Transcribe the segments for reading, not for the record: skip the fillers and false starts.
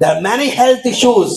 There are many health issues.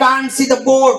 can't see the board.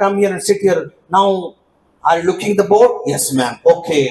come here and sit here. Now are you looking the board? Yes ma'am. Okay,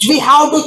We have to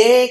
1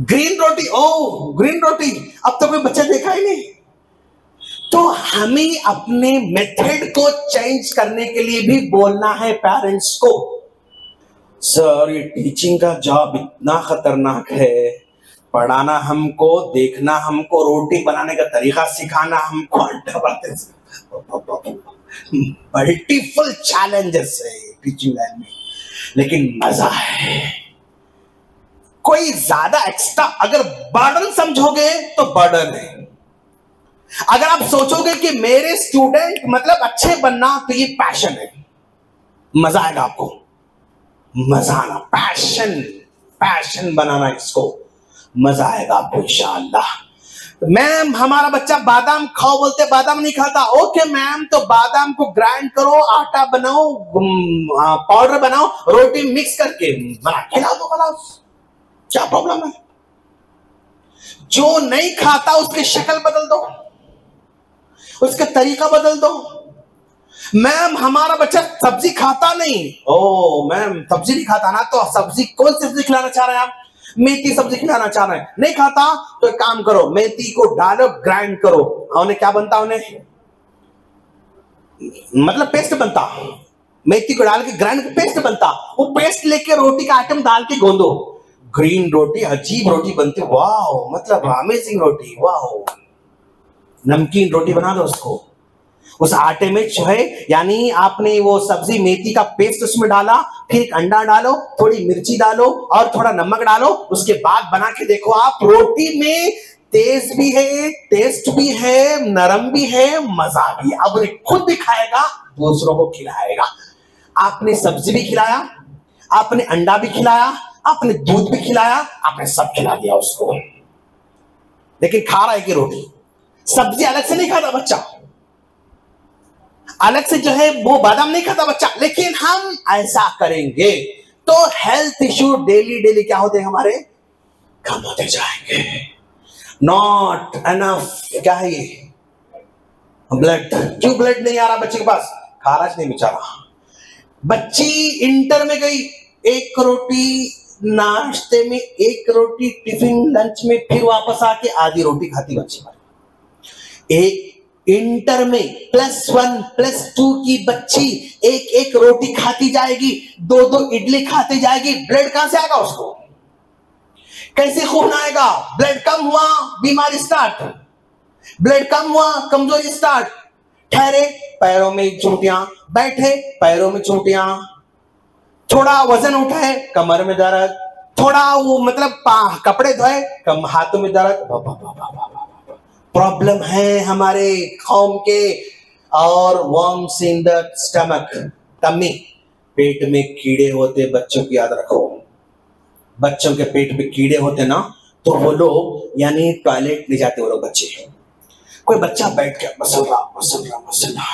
green roti, ओ green roti, अब तो कोई बच्चा देखा ही नहीं। तो हमें अपने मेथड को चेंज करने के लिए भी बोलना है पेरेंट्स को, सर ये टीचिंग का जॉब इतना खतरनाक है, पढ़ाना हमको, देखना हमको, रोटी बनाने का तरीका सिखाना हमको, मल्टीपल चैलेंजेस है टीचिंग लाइन में, लेकिन मजा है। कोई ज्यादा एक्स्ट्रा अगर बर्डन समझोगे तो बर्डन है, अगर आप सोचोगे कि मेरे स्टूडेंट मतलब अच्छे बनना तो ये पैशन है, मजा आएगा आपको, मजा आना, पैशन बनाना, इसको मजा आएगा आपको इंशाअल्लाह। मैम हमारा बच्चा बादाम खाओ बोलते, बादाम नहीं खाता, ओके मैम, तो बादाम को ग्राइंड करो, आटा बनाओ, पाउडर बनाओ, रोटी मिक्स करके बना खिला दो, खलास, क्या प्रॉब्लम है? जो नहीं खाता उसकी शक्ल बदल दो, उसका तरीका बदल दो। मैम हमारा बच्चा सब्जी खाता नहीं, ओ मैम सब्जी नहीं खाता ना, तो सब्जी कौन सी सब्जी खिलाना चाह रहे हैं आप? मेथी सब्जी खिलाना चाह रहे हैं, नहीं खाता तो एक काम करो, मेथी को डालो, ग्राइंड करो, उन्हें क्या बनता, उन्हें मतलब पेस्ट बनता, मेथी को डाल के ग्राइंड पेस्ट बनता, वो पेस्ट लेके रोटी का आइटम डाल के गोंदो, ग्रीन रोटी, अजीब रोटी बनती, वाह, मतलब अमेजिंग रोटी, वाह, नमकीन रोटी बना दो उसको, उस आटे में जो है, यानी आपने वो सब्जी मेथी का पेस्ट उसमें डाला, फिर एक अंडा डालो, थोड़ी मिर्ची डालो और थोड़ा नमक डालो, उसके बाद बना के देखो आप, रोटी में तेज भी है, टेस्ट भी है, नरम भी है, मजा भी है। अब उन्हें खुद भी खाएगा, दूसरों को खिलाएगा। आपने सब्जी भी खिलाया, आपने अंडा भी खिलाया, आपने दूध भी खिलाया, आपने सब खिला दिया उसको, लेकिन खा रहा है कि रोटी, सब्जी अलग से नहीं खाता बच्चा, अलग से जो है वो बादाम नहीं खाता बच्चा, लेकिन हम ऐसा करेंगे तो हेल्थ इश्यू डेली डेली क्या होते हैं हमारे, कम होते जाएंगे। नॉट एनफ, क्या है ये, ब्लड, क्यों ब्लड नहीं आ रहा बच्चे के पास, खाराज नहीं बेचारा। बच्ची इंटर में गई, एक रोटी नाश्ते में, एक रोटी टिफिन लंच में, फिर वापस आके आधी रोटी खाती बच्ची पर। एक इंटर में +1 +2 की बच्ची एक एक रोटी खाती जाएगी, 2-2 इडली खाती जाएगी, ब्लड कहां से आएगा उसको, कैसे खून आएगा? ब्लड कम हुआ बीमारी स्टार्ट, ब्लड कम हुआ कमजोरी स्टार्ट, ठहरे पैरों में चोटियां, बैठे पैरों में चोटियां, थोड़ा वजन उठाए कमर में दर्द, थोड़ा वो मतलब कपड़े धोए कम हाथों में दर्द, प्रॉब्लम है हमारे कौम के। और worms in the stomach, tummy, पेट में कीड़े होते बच्चों की, याद रखो, बच्चों के पेट में कीड़े होते ना, तो वो लोग यानी टॉयलेट नहीं जाते वो लोग बच्चे। कोई बच्चा बैठ के मसल रहा,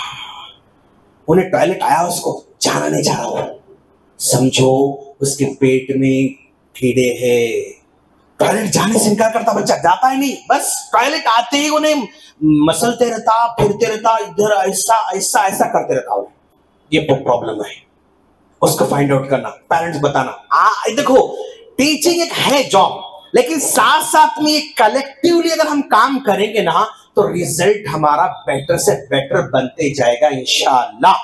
उन्हें टॉयलेट आया, उसको जाना नहीं चाह रहा, समझो उसके पेट में कीड़े हैं, टॉयलेट जाने से इनकार करता बच्चा, जाता ही नहीं, बस टॉयलेट आते ही उन्हें मसलते रहता, फिरते रहता, इधर ऐसा ऐसा ऐसा करते रहता उन्हें, ये प्रॉब्लम है, उसको फाइंड आउट करना, पेरेंट्स बताना। देखो टीचिंग एक है जॉब, लेकिन साथ साथ में कलेक्टिवली अगर हम काम करेंगे ना, तो रिजल्ट हमारा बेटर से बेटर बनते जाएगा इंशाअल्लाह।